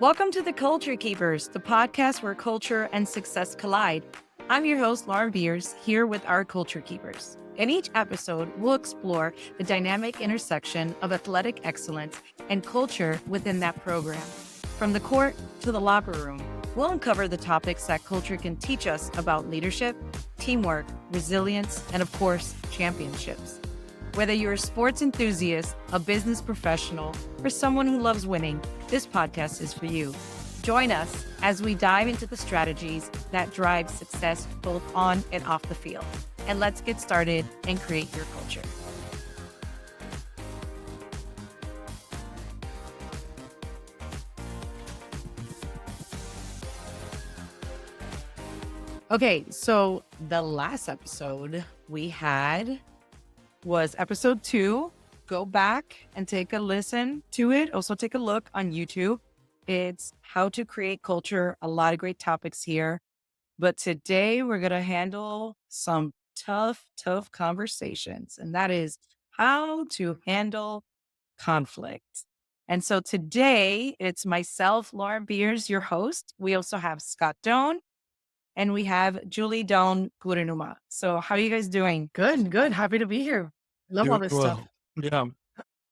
Welcome to the Culture Keepers, the podcast where culture and success collide. I'm your host, Lauren Beers, here with our Culture Keepers. In each episode, we'll explore the dynamic intersection of athletic excellence and culture within that program. From the court to the locker room, we'll uncover the topics that culture can teach us about leadership, teamwork, resilience, and of course, championships. Whether you're a sports enthusiast, a business professional, or someone who loves winning, this podcast is for you. Join us as we dive into the strategies that drive success both on and off the field. And let's get started and create your culture. Okay, so the last episode we had was episode 2. Go back and take a listen to it. Also take a look on YouTube. It's how to create culture. A lot of great topics here. But today we're going to handle some tough conversations. And that is how to handle conflict. And so today it's myself, Lauren Beers, your host. We also have Scott Doan and we have Julie Doan Gurinuma. So how are you guys doing? Good. Happy to be here. Love all this stuff. Yeah.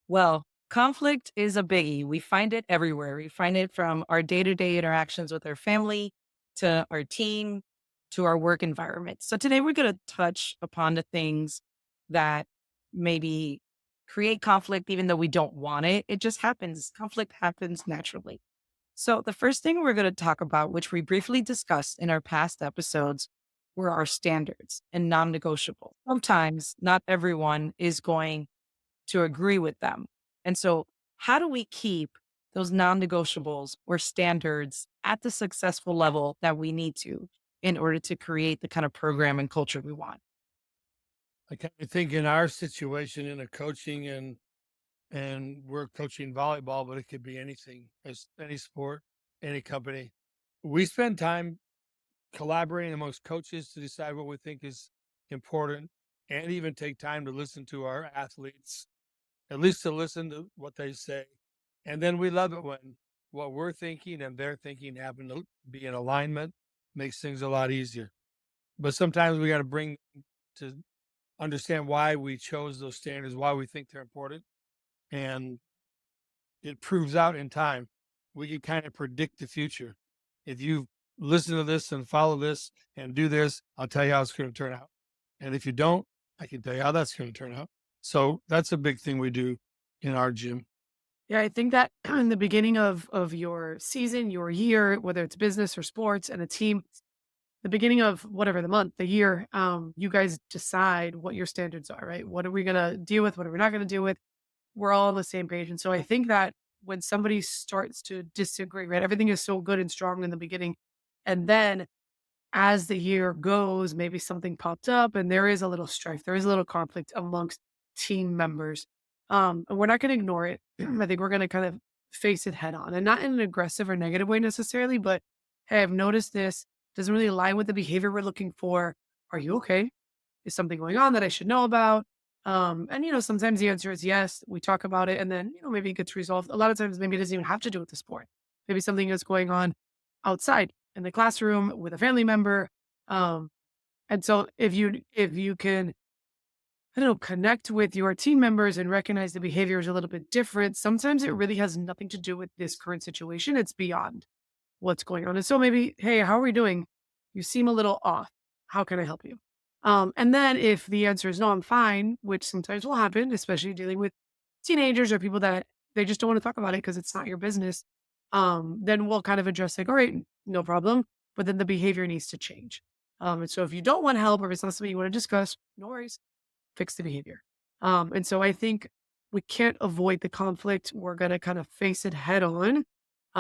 Well, conflict is a biggie. We find it everywhere. We find it from our day-to-day interactions with our family, to our team, to our work environment. So today we're going to touch upon the things that maybe create conflict, even though we don't want it. It just happens. Conflict happens naturally. So the first thing we're going to talk about, which we briefly discussed in our past episodes, were our standards and non-negotiable. Sometimes not everyone is going to agree with them. And so how do we keep those non-negotiables or standards at the successful level that we need to in order to create the kind of program and culture we want? I kind of think in our situation in a coaching and we're coaching volleyball, but it could be anything, as any sport, any company. We spend time collaborating amongst coaches to decide what we think is important, and even take time to listen to our athletes, at least to listen to what they say. And then we love it when what we're thinking and they're thinking happen to be in alignment, makes things a lot easier. But sometimes we got to bring to understand why we chose those standards, why we think they're important. And it proves out in time. We can kind of predict the future. If you listen to this and follow this and do this, I'll tell you how it's going to turn out. And if you don't, I can tell you how that's going to turn out. So that's a big thing we do in our gym. Yeah, I think that in the beginning of your season, your year, whether it's business or sports and a team, the beginning of whatever the month, the year, you guys decide what your standards are, right? What are we going to deal with? What are we not going to deal with? We're all on the same page. And so I think that when somebody starts to disagree, right, everything is so good and strong in the beginning. And then as the year goes, maybe something popped up and there is a little strife, there is a little conflict amongst team members. And we're not going to ignore it. I think we're going to kind of face it head on, and not in an aggressive or negative way necessarily, but hey, I've noticed this doesn't really align with the behavior we're looking for. Are you okay? Is something going on that I should know about? And sometimes the answer is yes. We talk about it and then, maybe it gets resolved. A lot of times, maybe it doesn't even have to do with the sport. Maybe something is going on outside in the classroom with a family member. And so if you can, I don't know, connect with your team members and recognize the behavior is a little bit different, sometimes it really has nothing to do with this current situation. It's beyond what's going on. And so maybe, hey, how are we doing? You seem a little off. How can I help you? And then if the answer is no, I'm fine, which sometimes will happen, especially dealing with teenagers or people that they just don't want to talk about it because it's not your business. Then we'll kind of address like, all right, no problem. But then the behavior needs to change. And so if you don't want help or if it's not something you want to discuss, no worries, fix the behavior. And so I think we can't avoid the conflict. We're going to kind of face it head on.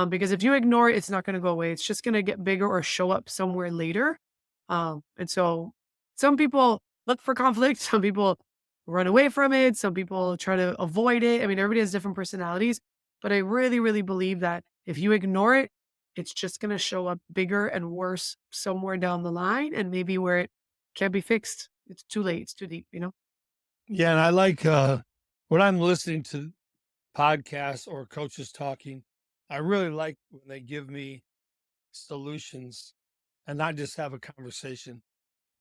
Because if you ignore it, it's not going to go away. It's just going to get bigger or show up somewhere later. And so some people look for conflict. Some people run away from it. Some people try to avoid it. I mean, everybody has different personalities, but I really, really believe that if you ignore it, it's just going to show up bigger and worse somewhere down the line, and maybe where it can't be fixed. It's too late. It's too deep, Yeah. And I like when I'm listening to podcasts or coaches talking, I really like when they give me solutions and not just have a conversation.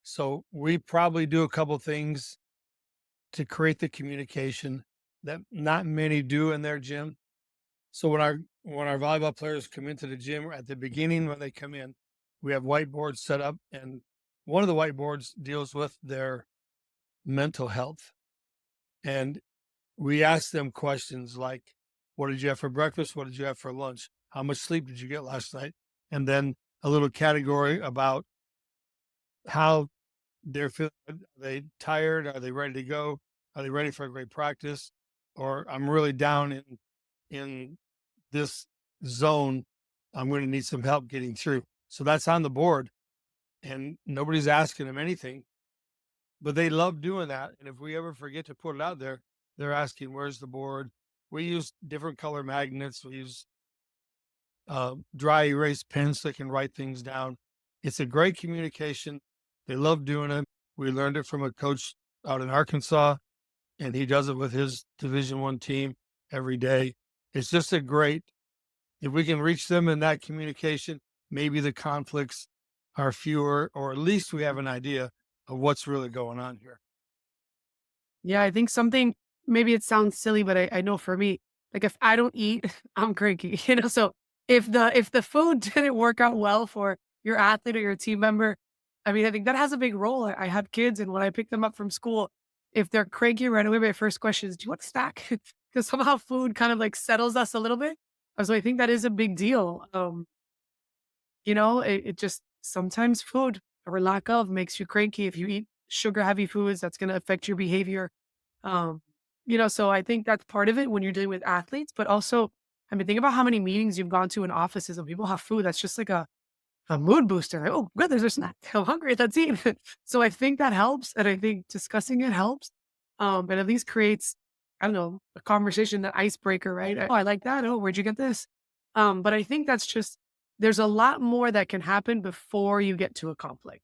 So we probably do a couple things to create the communication that not many do in their gym. So when our volleyball players come into the gym at the beginning when they come in, we have whiteboards set up, and one of the whiteboards deals with their mental health. And we ask them questions like, what did you have for breakfast? What did you have for lunch? How much sleep did you get last night? And then a little category about how they're feeling. Are they tired? Are they ready to go? Are they ready for a great practice? Or I'm really down in this zone. I'm going to need some help getting through. So that's on the board, and nobody's asking them anything, but they love doing that. And if we ever forget to put it out there, they're asking, "Where's the board?" We use different color magnets. We use dry erase pens so they can write things down. It's a great communication. They love doing it. We learned it from a coach out in Arkansas, and he does it with his Division I team every day. It's just a great, if we can reach them in that communication, maybe the conflicts are fewer, or at least we have an idea of what's really going on here. Yeah, I think something, maybe it sounds silly, but I know for me, like if I don't eat, I'm cranky, you know? So if the food didn't work out well for your athlete or your team member, I mean, I think that has a big role. I have kids, and when I pick them up from school, if they're cranky right away, my first question is, "Do you want a snack?" Because somehow food kind of like settles us a little bit. So I think that is a big deal. It just sometimes food or lack of makes you cranky. If you eat sugar heavy foods, that's going to affect your behavior. Um, so I think that's part of it when you're dealing with athletes, but also, I mean, think about how many meetings you've gone to in offices and people have food that's just like a mood booster. Like, oh, good, there's a snack. I'm hungry. Let's eat. So I think that helps. And I think discussing it helps. And at least creates, I don't know, a conversation, that icebreaker, right? Oh, I like that. Oh, where'd you get this? But I think that's just, there's a lot more that can happen before you get to a conflict.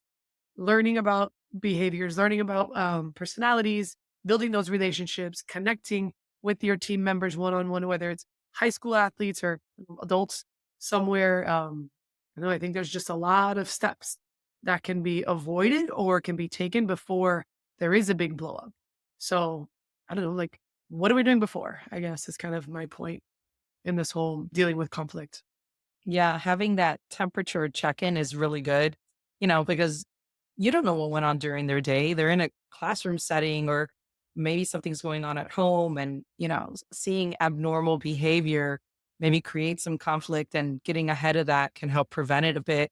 Learning about behaviors, learning about personalities, building those relationships, connecting with your team members one on one, whether it's high school athletes or adults somewhere. I think there's just a lot of steps that can be avoided or can be taken before there is a big blow up. So I don't know, like, what are we doing before? I guess is kind of my point in this whole dealing with conflict. Yeah, having that temperature check-in is really good, because you don't know what went on during their day. They're in a classroom setting or maybe something's going on at home and, seeing abnormal behavior maybe create some conflict, and getting ahead of that can help prevent it a bit.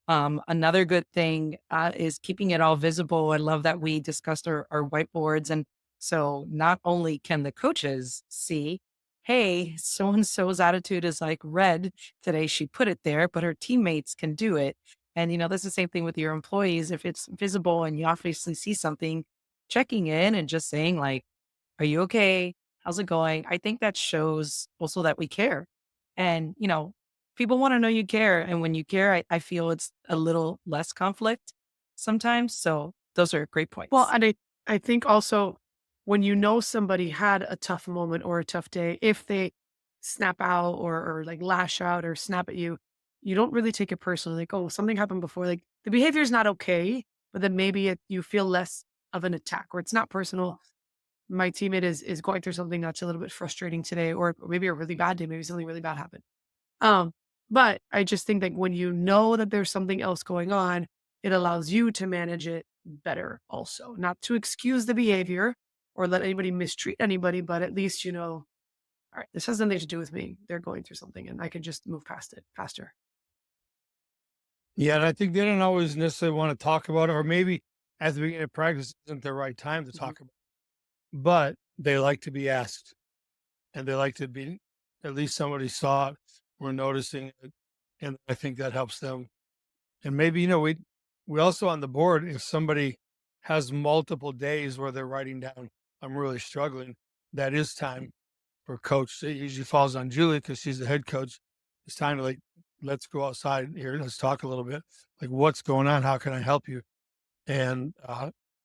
Another good thing is keeping it all visible. I love that we discussed our whiteboards. And so not only can the coaches see, hey, so and so's attitude is like red today, she put it there, but her teammates can do it. And, that's the same thing with your employees. If it's visible and you obviously see something, checking in and just saying, like, are you okay? How's it going? I think that shows also that we care. And, people want to know you care. And when you care, I feel it's a little less conflict sometimes. So those are great Well, points. and I think also when you know somebody had a tough moment or a tough day, if they snap out or like lash out or snap at you, you don't really take it personally. Like, oh, something happened before. Like the behavior is not okay, but then maybe you feel less of an attack, or it's not personal. My teammate is going through something that's a little bit frustrating today, or maybe a really bad day, maybe something really bad happened. Um, but I just think that when you know that there's something else going on, it allows you to manage it better also. Not to excuse the behavior or let anybody mistreat anybody, but at least you know, all right, this has nothing to do with me. They're going through something and I can just move past it faster. Yeah, and I think they don't always necessarily want to talk about it, or maybe at the beginning of practice isn't the right time to Mhm. talk about it, but they like to be asked, and they like to be, at least somebody saw it, we're noticing it, and I think that helps them. And maybe, we also on the board, if somebody has multiple days where they're writing down, I'm really struggling, that is time for coach. It usually falls on Julie because she's the head coach. It's time to, like, let's go outside here. Let's talk a little bit. Like, what's going on? How can I help you? And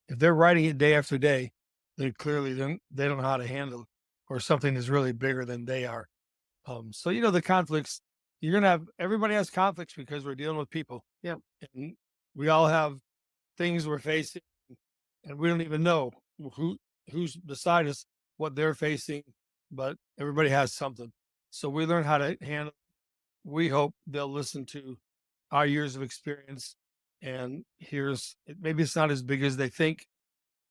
if they're writing it day after day, then clearly they don't know how to handle it, or something is really bigger than they are. So, the conflicts, you're going to have, everybody has conflicts because we're dealing with people, Yeah. and we all have things we're facing, and we don't even know who who's beside us, what they're facing, but everybody has something. So we learn how to handle. We hope they'll listen to our years of experience, and here's maybe it's not as big as they think.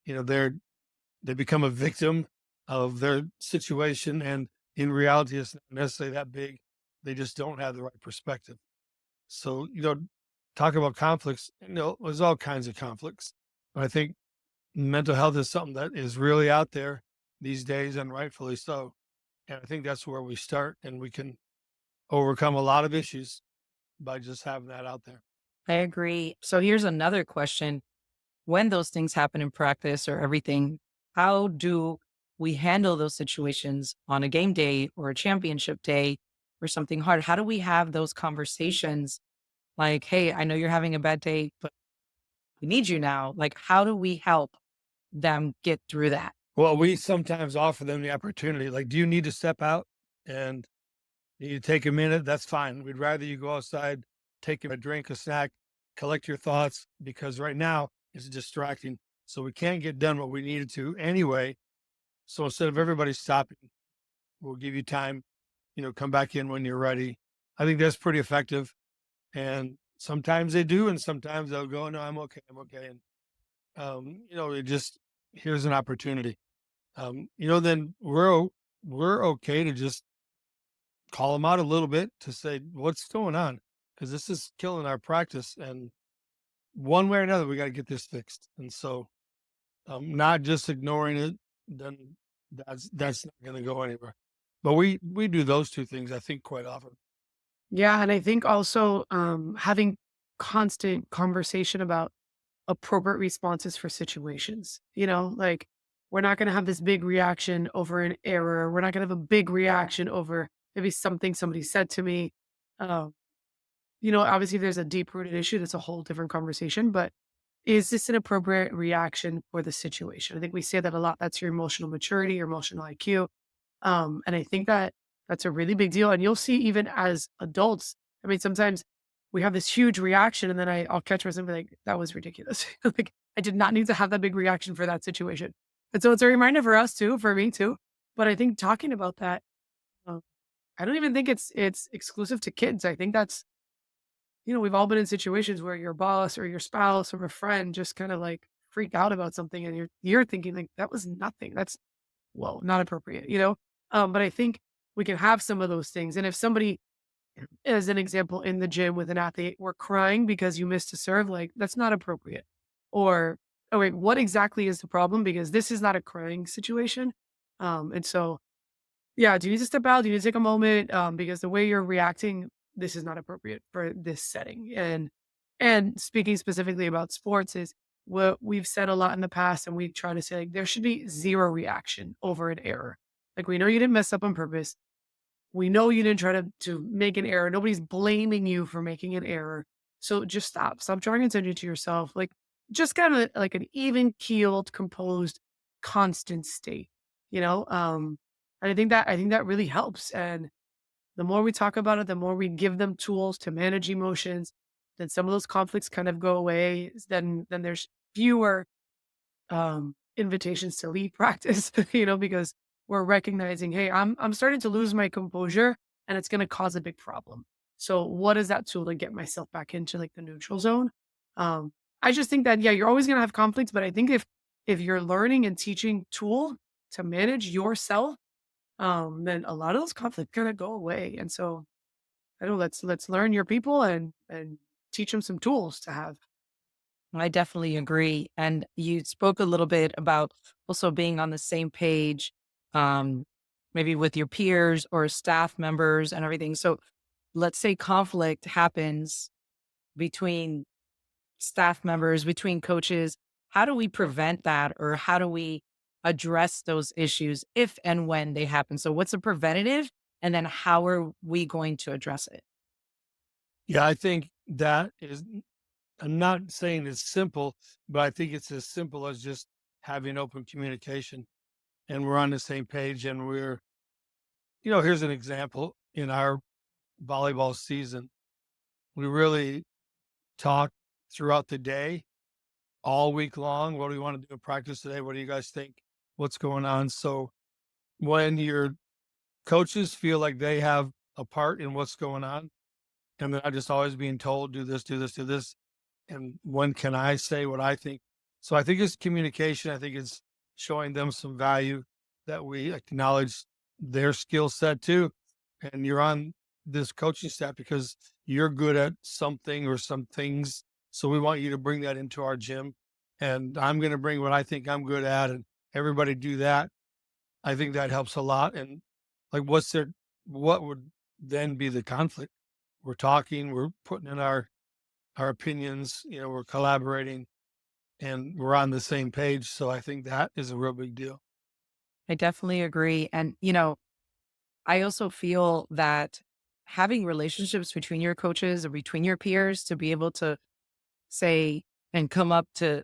They become a victim of their situation, and in reality, it's not necessarily that big. They just don't have the right perspective. So, talk about conflicts. There's all kinds of conflicts, but I think mental health is something that is really out there these days, and rightfully so. And I think that's where we start, and we can overcome a lot of issues by just having that out there. I agree. So here's another question. When those things happen in practice or everything, how do we handle those situations on a game day or a championship day or something hard? How do we have those conversations like, hey, I know you're having a bad day, but we need you now. Like, how do we help them get through that? Well, we sometimes offer them the opportunity. Like, do you need to step out and you take a minute? That's fine. We'd rather you go outside, take a drink, a snack, collect your thoughts, because right now it's distracting. So we can't get done what we needed to anyway. So instead of everybody stopping, we'll give you time, come back in when you're ready. I think that's pretty effective. And sometimes they do, and sometimes they'll go, no, I'm okay. I'm okay. And, it just, here's an opportunity. Then we're okay to just call them out a little bit to say, what's going on? Because this is killing our practice. And one way or another, we got to get this fixed. And so, not just ignoring it, then that's not going to go anywhere. But we do those two things, I think, quite often. Yeah, and I think also having constant conversation about appropriate responses for situations. Like we're not going to have this big reaction over an error. We're not going to have a big reaction over maybe something somebody said to me. Um, obviously, if there's a deep rooted issue, that's a whole different conversation. But is this an appropriate reaction for the situation? I think we say that a lot. That's your emotional maturity, your emotional IQ. And I think that that's a really big deal. And you'll see even as adults, I mean, sometimes we have this huge reaction and then I'll catch myself and be like, that was ridiculous. Like I did not need to have that big reaction for that situation. And so it's a reminder for us too, for me too. But I think talking about that, um, I don't even think it's exclusive to kids. I think that's, we've all been in situations where your boss or your spouse or a friend just kind of like freak out about something and you're thinking like that was nothing. That's whoa, not appropriate. But I think we can have some of those things. And if somebody, as an example, in the gym with an athlete, were crying because you missed a serve, like that's not appropriate. Or, oh wait, what exactly is the problem? Because this is not a crying situation. And so, yeah, do you need to step out? Do you need to take a moment? Because the way you're reacting, this is not appropriate for this setting. And speaking specifically about sports is what we've said a lot in the past, and we try to say like there should be zero reaction over an error. Like we know you didn't mess up on purpose. We know you didn't try to make an error. Nobody's blaming you for making an error. So just stop. Stop drawing attention to yourself. Like just kind of like an even keeled, composed, constant state. You know? And I think that really helps. And the more we talk about it, the more we give them tools to manage emotions, then some of those conflicts kind of go away. Then there's fewer invitations to leave practice, because we're recognizing, hey, I'm starting to lose my composure and it's gonna cause a big problem. So what is that tool to get myself back into like the neutral zone? Um, I just think that yeah, you're always gonna have conflicts, but I think if you're learning and teaching tool to manage yourself, then a lot of those conflicts kind of go away. And so I don't know, let's learn your people and teach them some tools to have. I definitely agree. And you spoke a little bit about also being on the same page, um, maybe with your peers or staff members and everything. So let's say conflict happens between staff members, between coaches. How do we prevent that or how do we address those issues if and when they happen? So what's the preventative? And then how are we going to address it? Yeah, I think that is, I'm not saying it's simple, but I think it's as simple as just having open communication, and we're on the same page, and here's an example in our volleyball season. We really talk throughout the day, all week long. What do we want to do in practice today? What do you guys think? What's going on? So when your coaches feel like they have a part in what's going on, and they're not just always being told, do this, do this, do this. And when can I say what I think? So I think it's communication. I think it's showing them some value, that we acknowledge their skill set too. And you're on this coaching staff because you're good at something or some things. So we want you to bring that into our gym. And I'm going to bring what I think I'm good at, and everybody do that. I think that helps a lot. And like, what would then be the conflict? We're talking, we're putting in our opinions, we're collaborating, and we're on the same page. So I think that is a real big deal. I definitely agree. And, I also feel that having relationships between your coaches or between your peers to be able to say and come up to,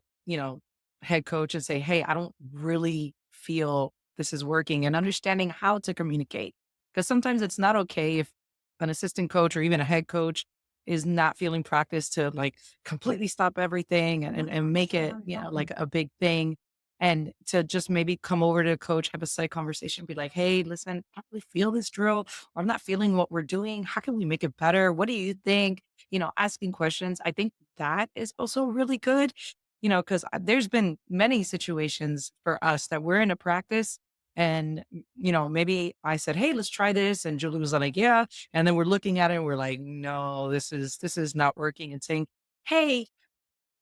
head coach and say, hey, I don't really feel this is working, and understanding how to communicate. Because sometimes it's not okay if an assistant coach or even a head coach is not feeling practice to like completely stop everything and make it, like a big thing. And to just maybe come over to coach, have a side conversation, be like, hey, listen, I don't really feel this drill, or I'm not feeling what we're doing. How can we make it better? What do you think? Asking questions. I think that is also really good, because there's been many situations for us that we're in a practice and, maybe I said, hey, let's try this. And Julie was like, yeah. And then we're looking at it and we're like, no, this is not working. And saying, hey,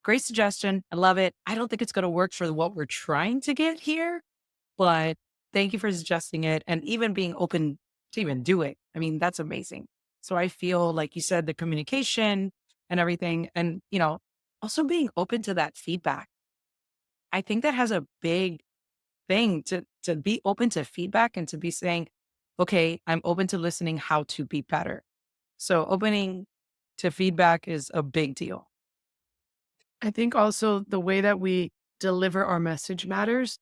great suggestion. I love it. I don't think it's going to work for what we're trying to get here, but thank you for suggesting it. And even being open to even do it. I mean, that's amazing. So I feel like you said, the communication and everything, and, also being open to that feedback. I think that has a big thing to be open to feedback and to be saying, okay, I'm open to listening how to be better. So opening to feedback is a big deal. I think also the way that we deliver our message matters.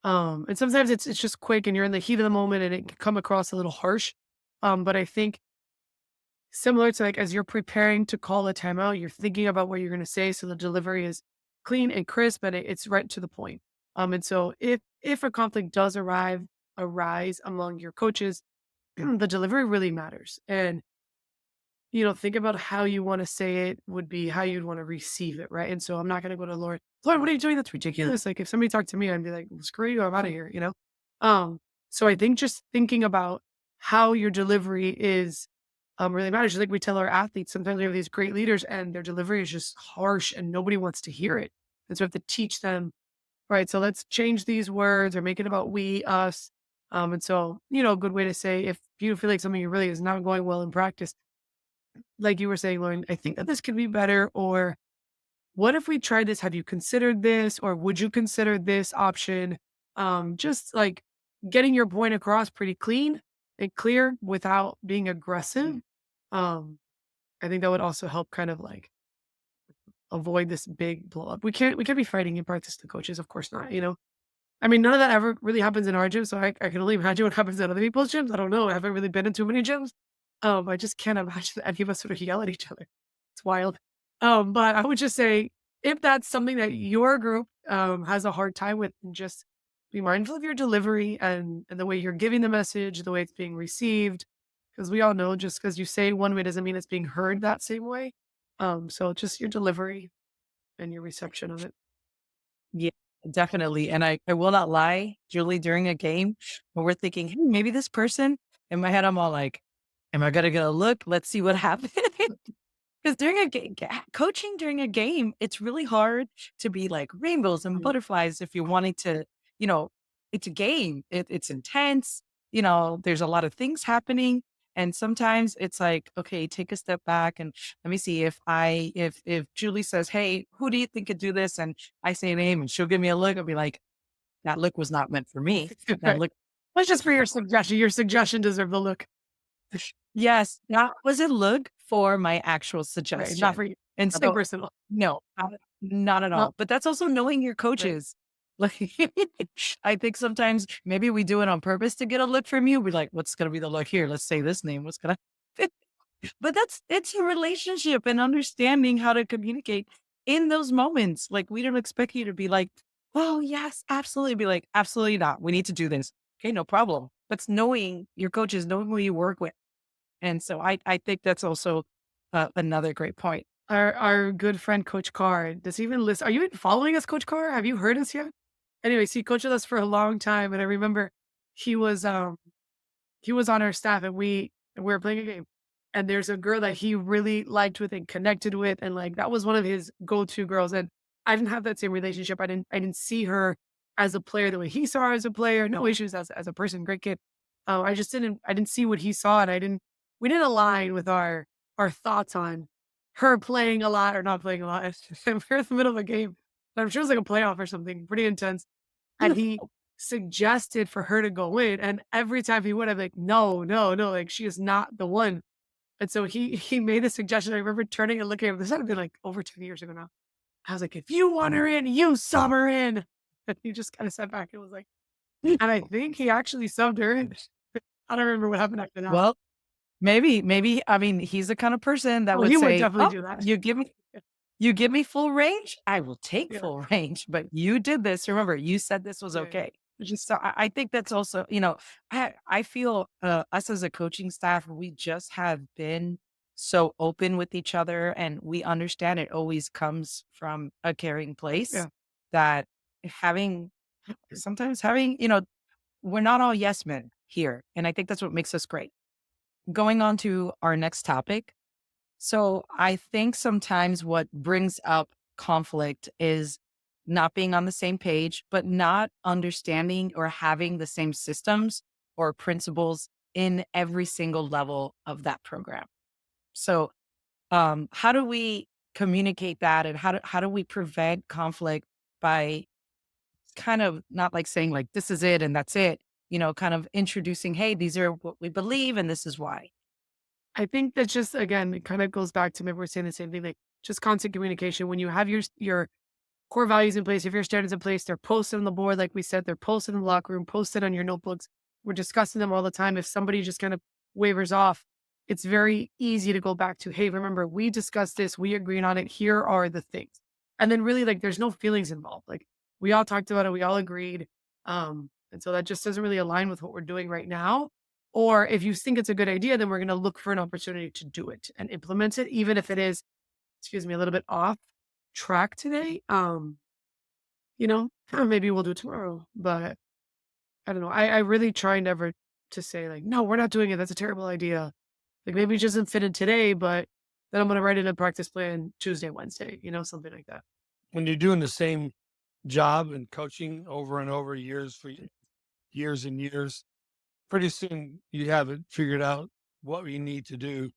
And sometimes it's just quick and you're in the heat of the moment and it can come across a little harsh. But I think similar to like as you're preparing to call a timeout, you're thinking about what you're going to say, so the delivery is clean and crisp, and it's right to the point. And so if a conflict does arise among your coaches, the delivery really matters. And think about how you want to say it would be how you'd want to receive it, right? And so I'm not going to go to Lord, Lord, what are you doing? That's ridiculous. Like if somebody talked to me, I'd be like, well, screw you, I'm out of here. So I think just thinking about how your delivery is really matters. Just like we tell our athletes, sometimes we have these great leaders and their delivery is just harsh and nobody wants to hear it. And so we have to teach them, right? So let's change these words or make it about we, us. And so, a good way to say if you feel like something really is not going well in practice, like you were saying, Lauren, I think that this could be better. Or what if we tried this? Have you considered this? Or would you consider this option? Just like getting your point across pretty clean and clear without being aggressive. Um, I think that would also help kind of like avoid this big blow up. We can't be fighting in practice to coaches, of course not. I mean, none of that ever really happens in our gym, so I can only imagine what happens at other people's gyms. I don't know. I haven't really been in too many gyms. I just can't imagine that any of us sort of yell at each other. It's wild. But I would just say if that's something that your group has a hard time with, just be mindful of your delivery and the way you're giving the message, the way it's being received. Because we all know just because you say it one way doesn't mean it's being heard that same way. So just your delivery and your reception of it. Yeah, definitely. And I will not lie, Julie, during a game when we're thinking, hey, maybe this person, in my head, I'm all like, am I going to get a look? Let's see what happens. Because during a game, coaching during a game, it's really hard to be like rainbows and Mm. butterflies if you're wanting to, you know, it's a game. It's intense. There's a lot of things happening. And sometimes it's like, okay, take a step back and let me see if Julie says, hey, who do you think could do this? And I say a name and she'll give me a look. I'll be like, that look was not meant for me. That Right. look, That's just for your suggestion. Your suggestion deserved the look. yes, that was a look for my actual Right. Not suggestion. for you. And Nothing so personal. no, not at No. all. But that's also knowing your Right. coaches. Like, I think sometimes maybe we do it on purpose to get a look from you. We're like, what's going to be the look here? Let's say this name. What's going to fit? But it's a relationship and understanding how to communicate in those moments. Like, we don't expect you to be like, "Oh, yes, absolutely." Be like, "Absolutely not. We need to do this." Okay, no problem. That's knowing your coaches, knowing who you work with. And so I think that's also another great point. Our good friend Coach Carr, does he even listen? Are you even following us, Coach Carr? Have you heard us yet? Anyways, he coached with us for a long time, and I remember he was um he was on our staff, and we were playing a game, and there's a girl that he really liked with and connected with, and, like, that was one of his go-to girls, and I didn't have that same relationship. I didn't see her as a player the way he saw her as a player. No issues as a person, great kid. I didn't see what he saw, and I didn't we didn't align with our thoughts on her playing a lot or not playing a lot. We're in the middle of a game, but I'm sure it was like a playoff or something pretty intense, and he suggested for her to go in, and every time he would, I'm like, "No, no, no, like, she is not the one." And so he made a suggestion. I remember turning and looking at him. This had been, like, over 10 years ago now. I was like, "If you want her in, you sub her in." And he just kinda sat back and was like and I think he actually subbed her in. I don't remember what happened after that. Well, maybe, I mean, he's the kind of person that Oh, would he would say, definitely "Oh, do that. you give me full range, I will take Yeah, full range, but you did this. Remember, you said this was yeah, yeah. okay." It's just So I think that's also, I feel us as a coaching staff, we just have been so open with each other, and we understand it always comes from a caring place yeah. that having sometimes having, we're not all yes men here. And I think that's what makes us great. Going on to our next topic. So I think sometimes what brings up conflict is not being on the same page, but not understanding or having the same systems or principles in every single level of that program. So, how do we communicate that, and how do we prevent conflict by kind of not like saying like this is it and that's it, kind of introducing, hey, these are what we believe and this is why. I think that's just again, it kinda goes back to maybe we're saying the same thing, like, just constant communication. When you have your core values in place, if your standards in place, they're posted on the board, like we said, they're posted in the locker room, posted on your notebooks. We're discussing them all the time. If somebody just kind of wavers off, it's very easy to go back to, hey, remember, we discussed this, we agreed on it. Here are the things. And then really like there's no feelings involved. Like we all talked about it, we all agreed. And so that just doesn't really align with what we're doing right now. Or if you think it's a good idea, then we're going to look for an opportunity to do it and implement it, even if it is, excuse me, a little bit off track today. Maybe we'll do it tomorrow, but I don't know. I really try never to say like, no, we're not doing it. That's a terrible idea. Like maybe it doesn't fit in today, but then I'm going to write in a practice plan Tuesday, Wednesday, something like that. When you're doing the same job and coaching over and over years and years, pretty soon you have it figured out what you need to do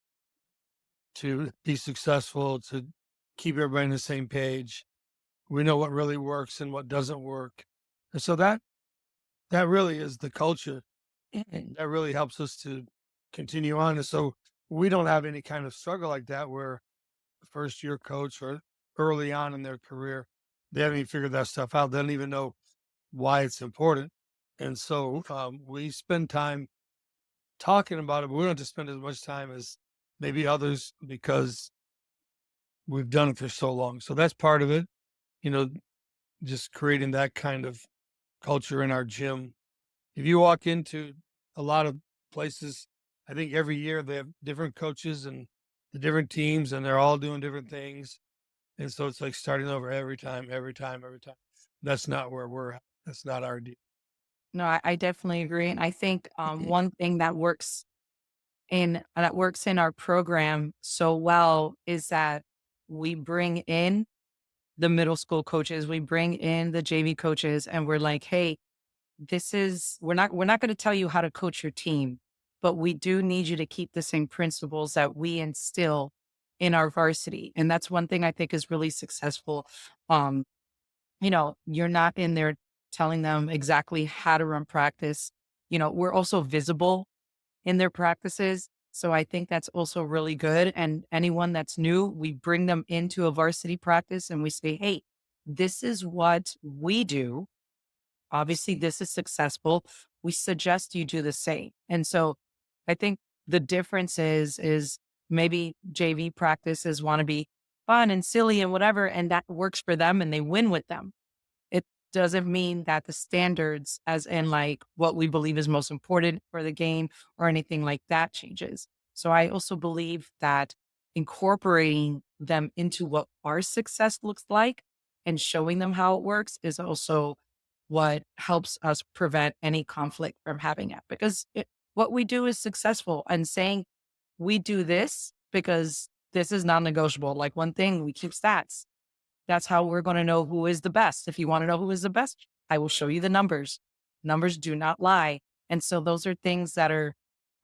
to be successful, to keep everybody on the same page. We know what really works and what doesn't work. And so that really is the culture Mhm. that really helps us to continue on. And so we don't have any kind of struggle like that where the first year coach or early on in their career, they haven't even figured that stuff out. They don't even know why it's important. And so we spend time talking about it, but we don't have to spend as much time as maybe others because we've done it for so long. So that's part of it, you know, just creating that kind of culture in our gym. If you walk into a lot of places, I think every year they have different coaches and the different teams, and they're all doing different things. And so it's like starting over every time, every time, every time. That's not where we're at. That's not our deal. No, I definitely agree. And I think one thing that works in our program so well is that we bring in the middle school coaches, we bring in the JV coaches, and we're like, hey, we're not going to tell you how to coach your team, but we do need you to keep the same principles that we instill in our varsity. And that's one thing I think is really successful. Um, you're not in there telling them exactly how to run practice. We're also visible in their practices. So I think that's also really good. And anyone that's new, we bring them into a varsity practice and we say, hey, this is what we do. Obviously, this is successful. We suggest you do the same. And so I think the difference is maybe JV practices want to be fun and silly and whatever, and that works for them and they win with them. It doesn't mean that the standards, as in like what we believe is most important for the game or anything like that, changes. So I also believe that incorporating them into what our success looks like and showing them how it works is also what helps us prevent any conflict from having it. Because what we do is successful, and saying we do this because this is non negotiable. Like one thing, we keep stats. That's how we're going to know who is the best. If you want to know who is the best, I will show you the numbers. Numbers do not lie. And so those are things that are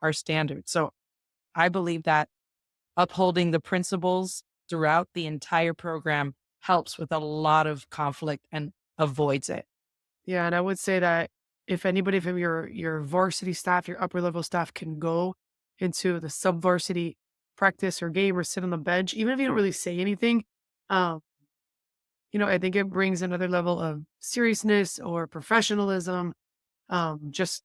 our standards. So I believe that upholding the principles throughout the entire program helps with a lot of conflict and avoids it. Yeah, and I would say that if anybody from your varsity staff, your upper level staff can go into the sub varsity practice or game or sit on the bench, even if you don't really say anything, um, I think it brings another level of seriousness or professionalism. Just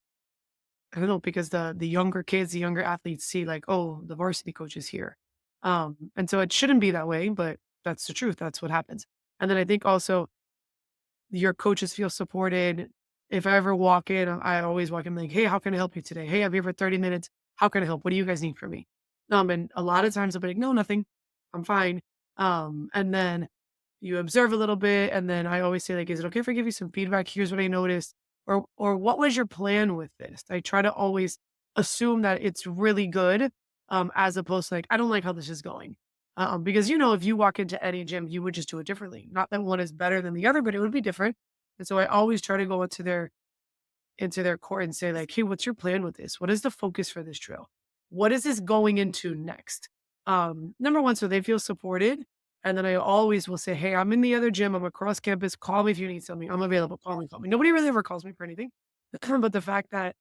I don't know, because the younger kids, the younger athletes see like, oh, the varsity coach is here. And so it shouldn't be that way, but that's the truth. That's what happens. And then I think also your coaches feel supported. If I ever walk in, I always walk in like, "Hey, how can I help you today? Hey, I'm here for 30 minutes. How can I help? What do you guys need from me?" And a lot of times I'll be like, "No, nothing. I'm fine." And then you observe a little bit, and then I always say like, "Is it okay if I give you some feedback? Here's what I noticed." Or what was your plan with this? I try to always assume that it's really good, as opposed to like, I don't like how this is going. Because if you walk into any gym, you would just do it differently. Not that one is better than the other, but it would be different. And so I always try to go into their court and say, like, hey, what's your plan with this? What is the focus for this drill? What is this going into next? Number one, so they feel supported. And then I always will say, hey, I'm in the other gym. I'm across campus. Call me if you need something. I'm available. Call me, call me. Nobody really ever calls me for anything. But the fact that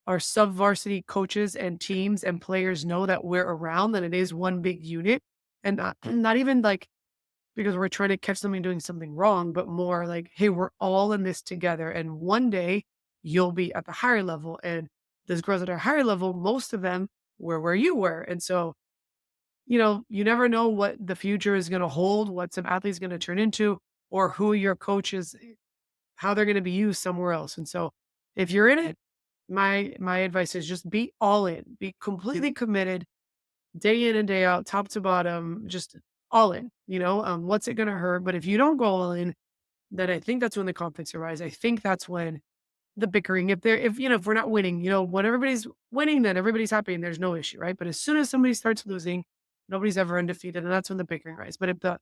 our sub varsity coaches and teams and players know that we're around, that it is one big unit, and not even like because we're trying to catch somebody doing something wrong, but more like, hey, we're all in this together. And one day you'll be at the higher level. And those girls at a higher level, most of them were where you were. And so, you never know what the future is going to hold, what some athlete's going to turn into, or who your coach is, how they're going to be used somewhere else. And so if you're in it, my advice is just be all in, be completely committed, day in and day out, top to bottom, just all in, what's it going to hurt? But if you don't go all in, then I think that's when the conflicts arise. I think that's when the bickering, if we're not winning, when everybody's winning, then everybody's happy and there's no issue, right? But as soon as somebody starts losing, nobody's ever undefeated. And that's when the bickering arises. But if the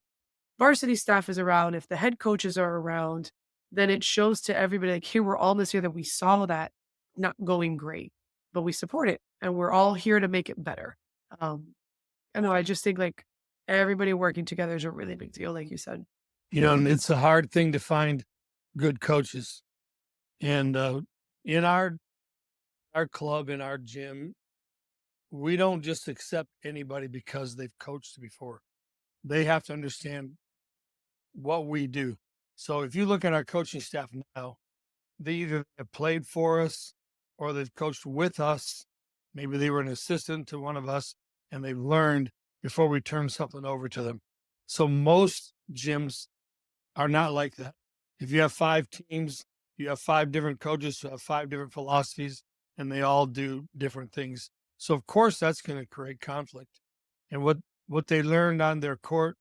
varsity staff is around, if the head coaches are around, then it shows to everybody like, hey, we're all in this year that we saw that not going great, but we support it and we're all here to make it better. Um, I know. I just think like everybody working together is a really big deal, like you said. And it's a hard thing to find good coaches. And in our club, in our gym, we don't just accept anybody because they've coached before. They have to understand what we do. So if you look at our coaching staff now, they either have played for us or they've coached with us. Maybe they were an assistant to one of us and they've learned before we turn something over to them. So most gyms are not like that. If you have 5 teams, you have 5 different coaches who have 5 different philosophies and they all do different things. So of course that's going to create conflict. And what they learned on their court,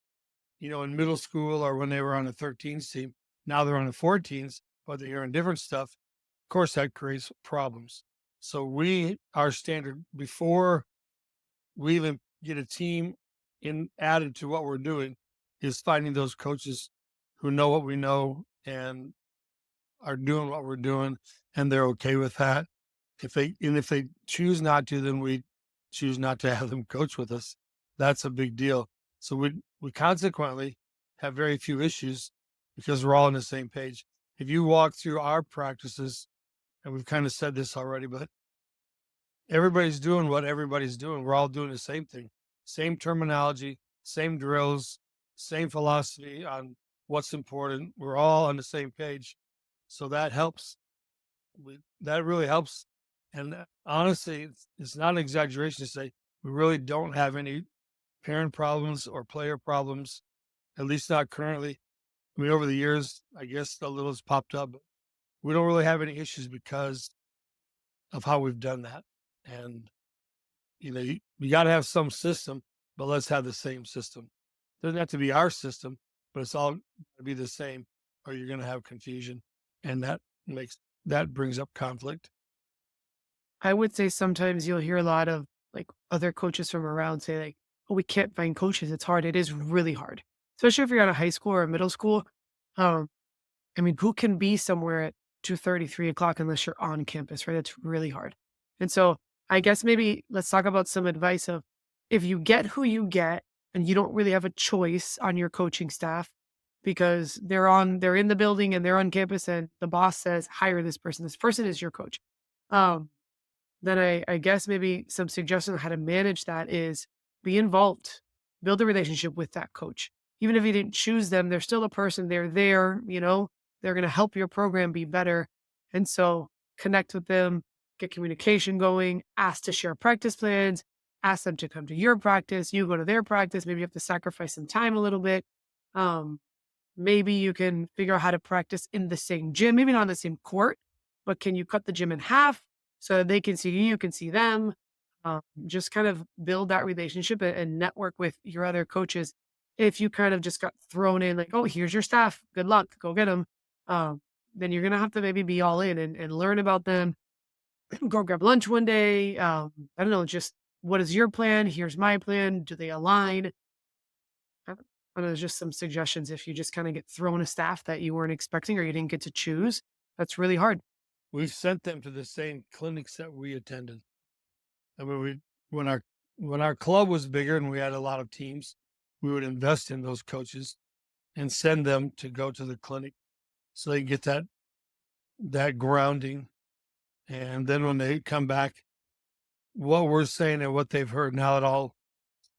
in middle school or when they were on the 13s team, now they're on the 14s, but they're hearing different stuff. Of course, that creates problems. So our standard before we even get a team added to what we're doing is finding those coaches who know what we know and are doing what we're doing, and they're okay with that. If they choose not to, then we choose not to have them coach with us. That's a big deal. So we consequently have very few issues because we're all on the same page. If you walk through our practices, and we've kind of said this already, but everybody's doing what everybody's doing. We're all doing the same thing, same terminology, same drills, same philosophy on what's important. We're all on the same page. So that helps. That really helps. And honestly, it's not an exaggeration to say We really don't have any parent problems or player problems, at least not currently. I mean, over the years, I guess a little's popped up. But we don't really have any issues because of how we've done that. And you got to have some system, but let's have the same system. Doesn't have to be our system, but it's all to be the same, or you're going to have confusion, and makes that brings up conflict. I would say sometimes you'll hear a lot of like other coaches from around say like, "Oh, we can't find coaches. It's hard." It is really hard, especially if you're out of high school or middle school. Um, I mean, who can be somewhere at 2:30, 3 o'clock unless you're on campus, right? It's really hard. And so I guess maybe let's talk about some advice of if you get who you get and you don't really have a choice on your coaching staff because they're in the building and they're on campus and the boss says, hire this person. This person is your coach. Um, then I guess maybe some suggestion on how to manage that is be involved, build a relationship with that coach. Even if you didn't choose them, they're still a person. They're there, they're going to help your program be better. And so connect with them, get communication going, ask to share practice plans, ask them to come to your practice, you go to their practice. Maybe you have to sacrifice some time a little bit. Um, Maybe you can figure out how to practice in the same gym, maybe not on the same court, but can you cut the gym in half so that they can see you, you can see them? Just kind of build that relationship and network with your other coaches. If you kind of just got thrown in, like, oh, here's your staff, good luck, go get them. Then you're going to have to maybe be all in and learn about them. Go grab lunch one day. I don't know, just what is your plan? Here's my plan. Do they align? And there's just some suggestions if you just kind of get thrown a staff that you weren't expecting or you didn't get to choose. That's really hard. We've sent them to the same clinics that we attended. I mean, when our when our club was bigger and we had a lot of teams, we would invest in those coaches and send them to go to the clinic so they get that grounding. And then when they come back, what we're saying and what they've heard now,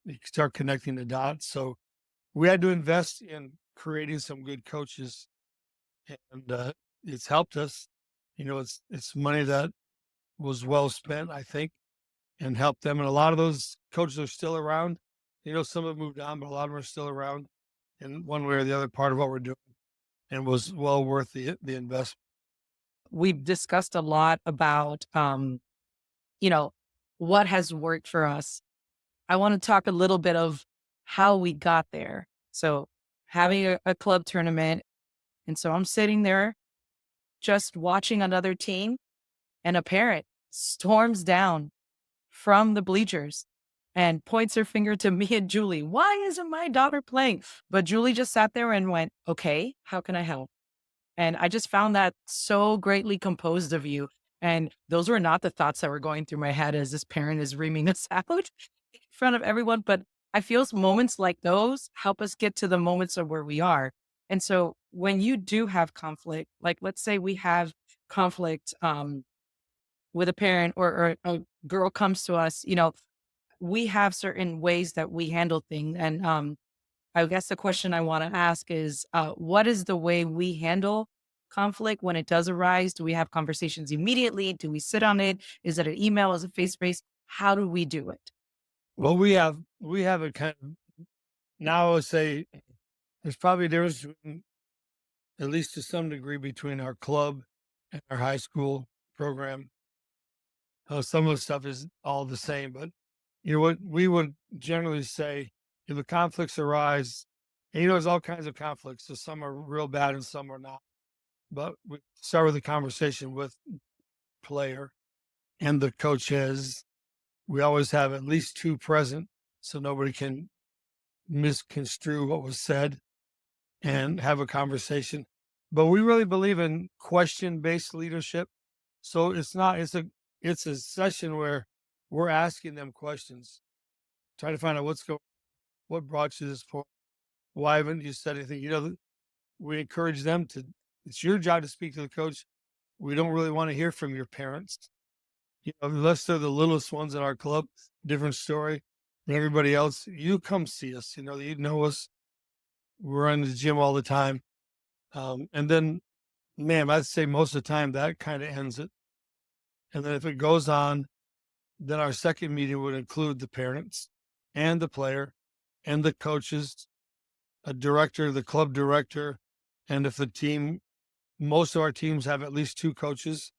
you start connecting the dots. So we had to invest in creating some good coaches, and it's helped us. It's money that was well spent, I think, and helped them. And a lot of those coaches are still around. Some have moved on, but a lot of them are still around in one way or the other, part of what we're doing, and was well worth the investment. We've discussed a lot about, you know, what has worked for us. I want to talk a little bit of how we got there. So having a club tournament. And so I'm sitting there just watching another team and a parent storms down from the bleachers and points her finger to me and Julie. Why isn't my daughter playing? But Julie just sat there and went, okay, how can I help? And I just found that so greatly composed of you. And those were not the thoughts that were going through my head as this parent is reaming us out in front of everyone. But I feel moments like those help us get to the moments of where we are. And so when you do have conflict, like let's say we have conflict with a parent or a girl comes to us, we have certain ways that we handle things. And I guess the question I want to ask is, what is the way we handle conflict when it does arise? Do we have conversations immediately? Do we sit on it? Is it an email? Is it face to face? How do we do it? Well, we have a kind of now. I would say there's probably a difference, at least to some degree, between our club and our high school program. Some of the stuff is all the same, but what we would generally say if the conflicts arise, and there's all kinds of conflicts. So some are real bad and some are not. But we start with the conversation with player and the coaches. We always have at least two present, so nobody can misconstrue what was said and have a conversation. But we really believe in question-based leadership. So it's a session where we're asking them questions, trying to find out what brought you to this point. Why haven't you said anything? We encourage them it's your job to speak to the coach. We don't really want to hear from your parents. Unless they're the littlest ones in our club, different story. And everybody else, you come see us. You know us. We're in the gym all the time. And then, man, I'd say most of the time that kind of ends it. And then if it goes on, then our second meeting would include the parents and the player and the coaches, a director, the club director, and if the team, most of our teams have at least two coaches.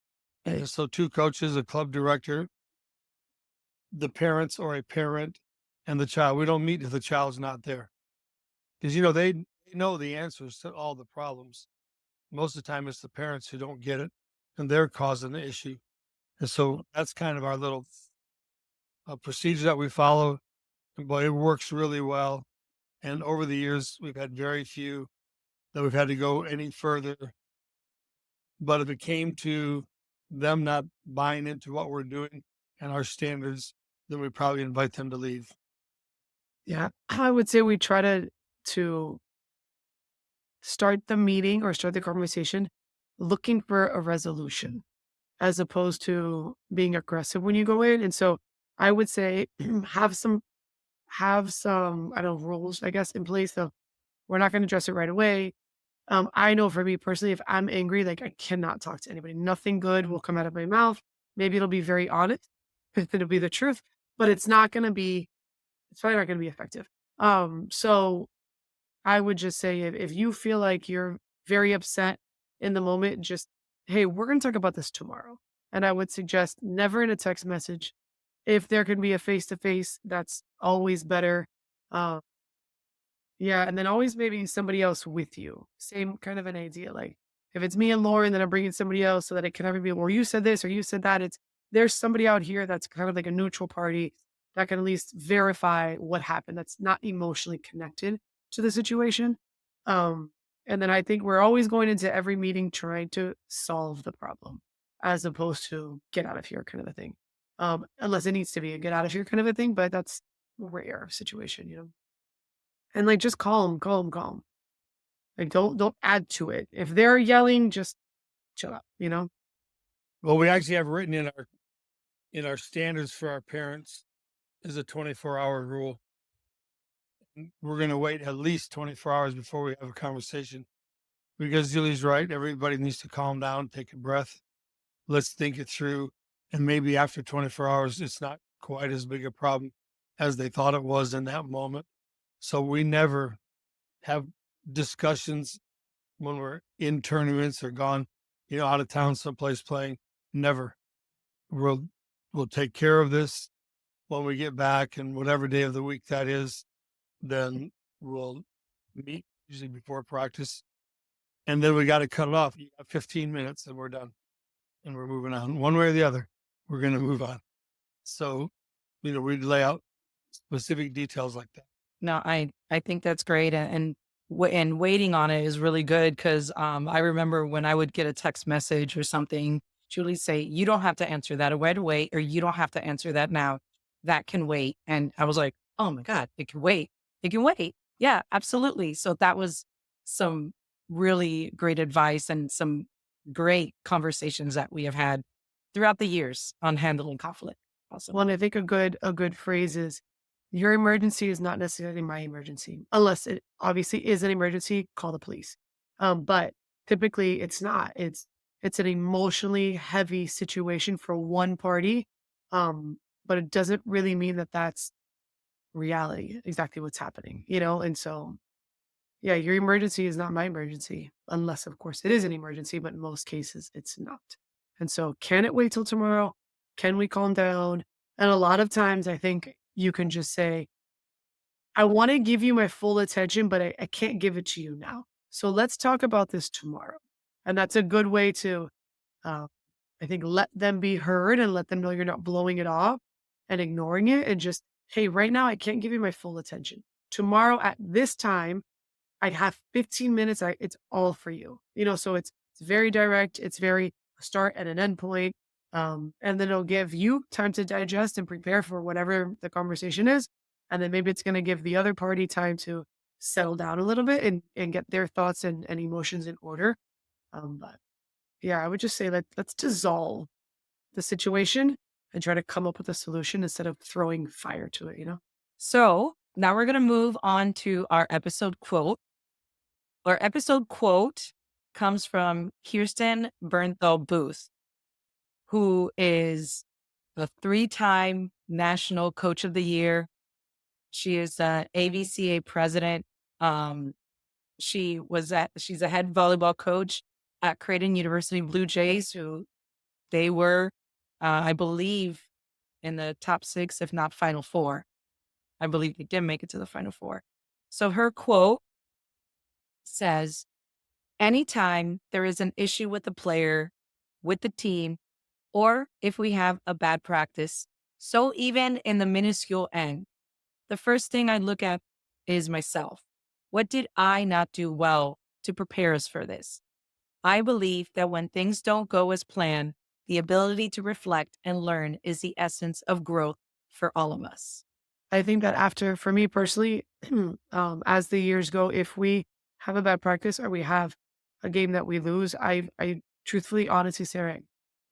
So two coaches, a club director, the parents or a parent, and the child. We don't meet if the child's not there because they know the answers to all the problems. Most of the time, it's the parents who don't get it, and they're causing the issue. And so that's kind of our little procedure that we follow. But it works really well. And over the years, we've had very few that we've had to go any further. But if it came to them not buying into what we're doing and our standards, then we probably invite them to leave. Yeah, I would say we try to start the meeting or start the conversation looking for a resolution as opposed to being aggressive when you go in. And so I would say have some I don't know rules, I guess, in place of we're not going to address it right away. I know for me personally, if I'm angry, like I cannot talk to anybody. Nothing good will come out of my mouth. Maybe it'll be very honest, it'll be the truth, but it's probably not gonna be effective. So I would just say if you feel like you're very upset in the moment, just, hey, we're gonna talk about this tomorrow. And I would suggest never in a text message. If there can be a face to face, that's always better. Um, yeah, and then always maybe somebody else with you. Same kind of an idea. Like if it's me and Lauren, then I'm bringing somebody else so that it can never be, well, you said this or you said that. It's there's somebody out here that's kind of like a neutral party that can at least verify what happened. That's not emotionally connected to the situation. Um, and then I think we're always going into every meeting trying to solve the problem as opposed to get out of here kind of a thing. Unless it needs to be a get out of here kind of a thing, but that's a rare situation. And, like, just calm, calm, calm. Like, don't add to it. If they're yelling, just chill out? Well, we actually have written in our standards for our parents is a 24-hour rule. We're going to wait at least 24 hours before we have a conversation because Julie's right. Everybody needs to calm down, take a breath. Let's think it through. And maybe after 24 hours, it's not quite as big a problem as they thought it was in that moment. So we never have discussions when we're in tournaments or gone, out of town someplace playing. Never. We'll we'll take care of this when we get back, and whatever day of the week that is, then we'll meet usually before practice, and then we got to cut it off. You got 15 minutes, and we're done, and we're moving on. One way or the other, we're going to move on. So, we lay out specific details like that. No, I think that's great, and waiting on it is really good because I remember when I would get a text message or something, Julie say, "You don't have to answer that right away, or you don't have to answer that now. That can wait." And I was like, "Oh my god, it can wait. It can wait." Yeah, absolutely. So that was some really great advice and some great conversations that we have had throughout the years on handling conflict. Awesome. Well, and I think a good phrase is, "Your emergency is not necessarily my emergency." Unless it obviously is an emergency, call the police. But typically it's not. It's an emotionally heavy situation for one party, but it doesn't really mean that that's reality, exactly what's happening? And so, yeah, your emergency is not my emergency, unless, of course, it is an emergency, but in most cases, it's not. And so, can it wait till tomorrow? Can we calm down? And a lot of times, I think you can just say, I want to give you my full attention, but I can't give it to you now. So, let's talk about this tomorrow. And that's a good way to, uh, I think, let them be heard and let them know you're not blowing it off and ignoring it. And just, hey, right now, I can't give you my full attention. Tomorrow at this time, I'd have 15 minutes. It's all for you. So it's very direct. It's very a start and an end point. And then it'll give you time to digest and prepare for whatever the conversation is. And then maybe it's going to give the other party time to settle down a little bit and get their thoughts and emotions in order. But yeah, I would just say let's dissolve the situation and try to come up with a solution instead of throwing fire to it. So now we're going to move on to our episode quote. Our episode quote comes from Kirsten Bernthal Booth, who is a three-time National Coach of the Year. She is a AVCA president. Um, she's a head volleyball coach at Creighton University Blue Jays, who they were, I believe, in the top six, if not Final Four. I believe they did make it to the Final Four. So her quote says, anytime there is an issue with the player, with the team, or if we have a bad practice, so even in the minuscule end, the first thing I look at is myself. What did I not do well to prepare us for this? I believe that when things don't go as planned, the ability to reflect and learn is the essence of growth for all of us. I think that after, for me personally, as the years go, if we have a bad practice or we have a game that we lose, I truthfully, honestly say, right,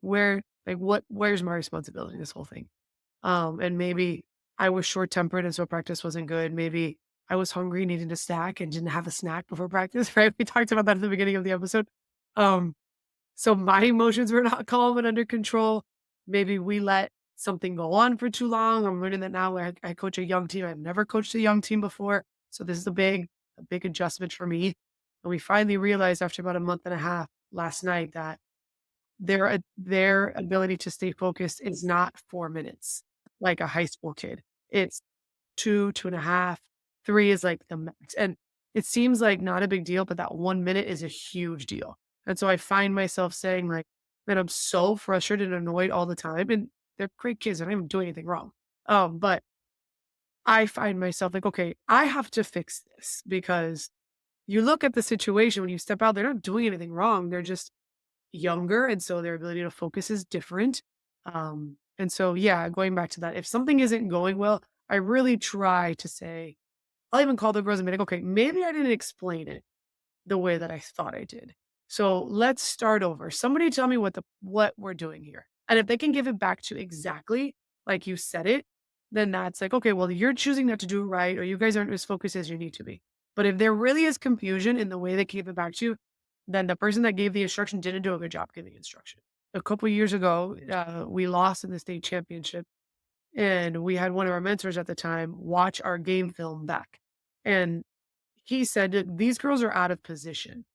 where's my responsibility in this whole thing? And maybe I was short tempered and so practice wasn't good. Maybe I was hungry, needed a snack and didn't have a snack before practice, right? We talked about that at the beginning of the episode. Um, so my emotions were not calm and under control. Maybe we let something go on for too long. I'm learning that now. Where I coach a young team. I've never coached a young team before. So this is a big adjustment for me. And we finally realized after about a month and a half last night that their ability to stay focused is not 4 minutes like a high school kid. It's 2, 2.5, 3 is like the max. And it seems like not a big deal, but that 1 minute is a huge deal. And so I find myself saying, like, man, I'm so frustrated and annoyed all the time. And they're great kids. I don't even do anything wrong. But I find myself like, okay, I have to fix this because you look at the situation when you step out, they're not doing anything wrong. They're just younger, and so their ability to focus is different. And so, yeah, going back to that, if something isn't going well, I really try to say, I'll even call the girls and be like, okay, maybe I didn't explain it the way that I thought I did. So let's start over. Somebody tell me what we're doing here. And if they can give it back to exactly like you said it, then that's like, okay, well, you're choosing not to do it right, or you guys aren't as focused as you need to be. But if there really is confusion in the way they gave it back to you, then the person that gave the instruction didn't do a good job giving instruction. A couple years ago, we lost in the state championship, and we had one of our mentors at the time watch our game film back. And he said that these girls are out of position.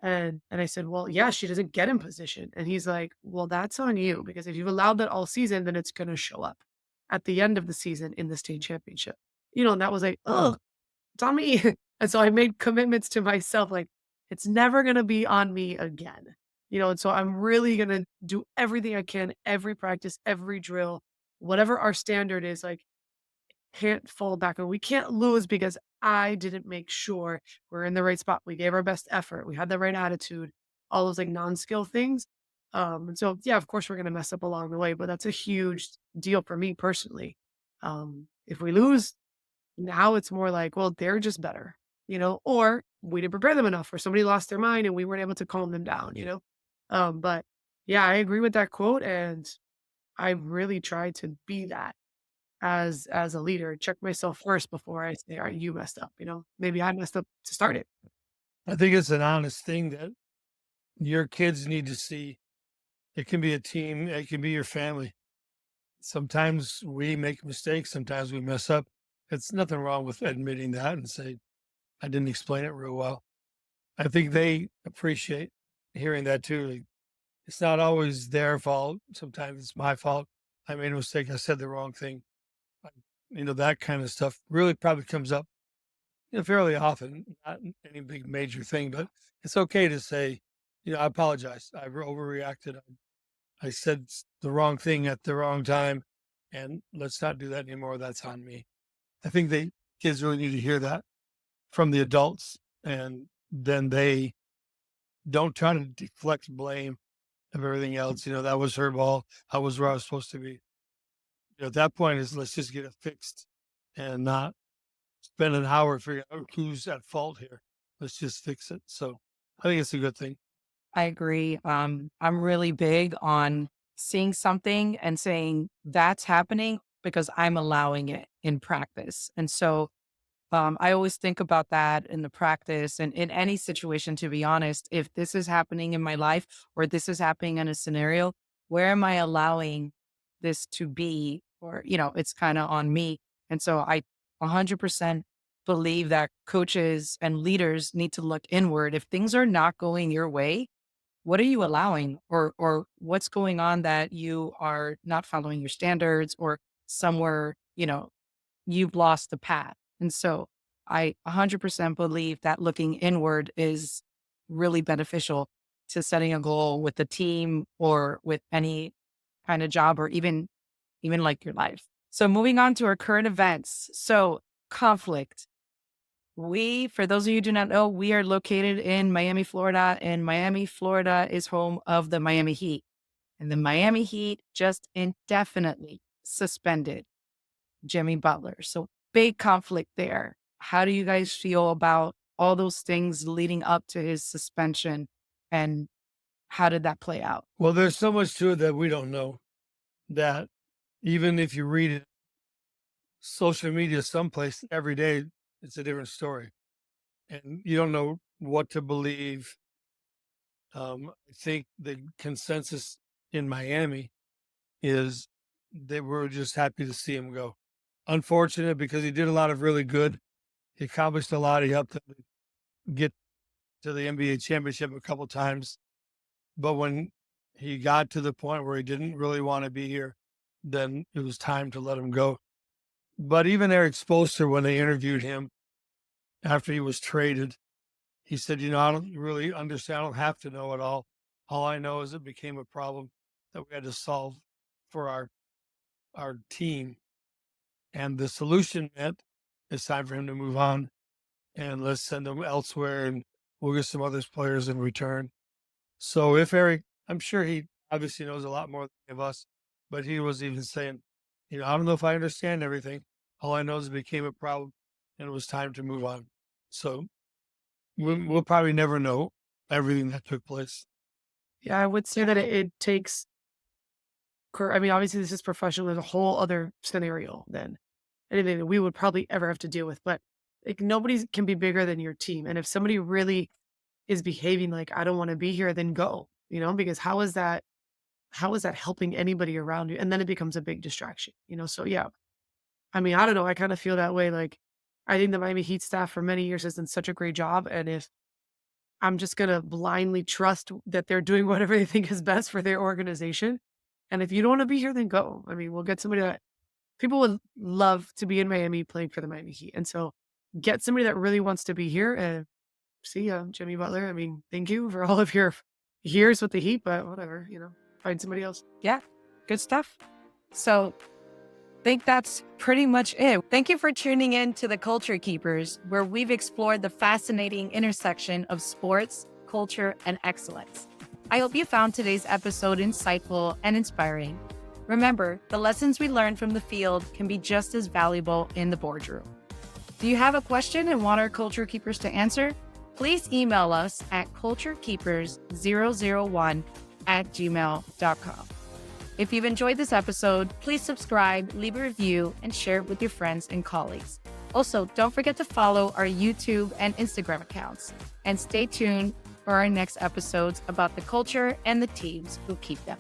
And I said, "Well, yeah, she doesn't get in position." And he's like, "Well, that's on you because if you've allowed that all season, then it's gonna show up at the end of the season in the state championship." And that was like, "Oh, it's on me." And so I made commitments to myself, like, it's never gonna be on me again. And so I'm really gonna do everything I can, every practice, every drill, whatever our standard is, like, can't fall back, or we can't lose because I didn't make sure we're in the right spot. We gave our best effort. We had the right attitude, all those like non-skill things. And so yeah, of course we're gonna mess up along the way, but that's a huge deal for me personally. If we lose, now it's more like, well, they're just better, or we didn't prepare them enough, or somebody lost their mind and we weren't able to calm them down. But yeah, I agree with that quote, and I really try to be that as a leader, check myself first before I say, "Are you messed up?" Maybe I messed up to start it. I think it's an honest thing that your kids need to see. It can be a team, it can be your family. Sometimes we make mistakes, sometimes we mess up. It's nothing wrong with admitting that and say, I didn't explain it real well. I think they appreciate hearing that too. Like, it's not always their fault. Sometimes it's my fault. I made a mistake. I said the wrong thing. I- that kind of stuff really probably comes up, fairly often, not any big major thing, but it's okay to say, I apologize. I overreacted. I said the wrong thing at the wrong time, and let's not do that anymore. That's on me. I think kids really need to hear that from the adults, and then they don't try to deflect blame of everything else. That was her ball. I was where I was supposed to be. At that point, is let's just get it fixed, and not spend an hour figuring out who's at fault here. Let's just fix it. So I think it's a good thing. I agree. I'm really big on seeing something and saying that's happening because I'm allowing it in practice. And so I always think about that in the practice and in any situation, to be honest. If this is happening in my life or this is happening in a scenario, where am I allowing this to be, or, it's kind of on me. And so I 100% believe that coaches and leaders need to look inward. If things are not going your way, what are you allowing, or what's going on that you are not following your standards, or somewhere, you've lost the path. And so I 100% believe that looking inward is really beneficial to setting a goal with the team or with any kind of job, or even like your life. So moving on to our current events. So conflict. For those of you who do not know, we are located in Miami, Florida, and Miami, Florida is home of the Miami Heat. And the Miami Heat just indefinitely suspended Jimmy Butler. So big conflict there. How do you guys feel about all those things leading up to his suspension, and how did that play out? Well, there's so much to it that we don't know, that even if you read it, social media someplace every day, it's a different story. And you don't know what to believe. I think the consensus in Miami is they were just happy to see him go. Unfortunate, because he did a lot of really good. He accomplished a lot. He helped them get to the NBA championship a couple times. But when he got to the point where he didn't really want to be here, then it was time to let him go. But even Eric Spoelstra, when they interviewed him after he was traded, he said, I don't really understand. I don't have to know it all. All I know is it became a problem that we had to solve for our team. And the solution meant it's time for him to move on, and let's send him elsewhere, and we'll get some other players in return. So if Eric, I'm sure he obviously knows a lot more than any of us, but he was even saying, I don't know if I understand everything. All I know is it became a problem and it was time to move on. So we'll probably never know everything that took place. Yeah, I would say that it takes. I mean, obviously, this is professional. There's a whole other scenario than anything that we would probably ever have to deal with. But like, nobody can be bigger than your team. And if somebody really is behaving like, I don't want to be here, then go. Because how is that? How is that helping anybody around you? And then it becomes a big distraction. So yeah, I mean, I don't know. I kind of feel that way. Like, I think the Miami Heat staff for many years has done such a great job. And if I'm just going to blindly trust that they're doing whatever they think is best for their organization. And if you don't want to be here, then go. I mean, we'll get somebody that people would love to be in Miami playing for the Miami Heat. And so get somebody that really wants to be here, and see ya, Jimmy Butler. I mean, thank you for all of your years with the Heat, but whatever, find somebody else. Yeah, good stuff. So think that's pretty much it. Thank you for tuning in to The Culture Keepers, where we've explored the fascinating intersection of sports, culture, and excellence. I hope you found today's episode insightful and inspiring. Remember, the lessons we learned from the field can be just as valuable in the boardroom. Do you have a question and want our Culture Keepers to answer? Please email us at culturekeepers001@gmail.com. If you've enjoyed this episode, please subscribe, leave a review, and share it with your friends and colleagues. Also, don't forget to follow our YouTube and Instagram accounts, and stay tuned for our next episodes about the culture and the teams who keep them.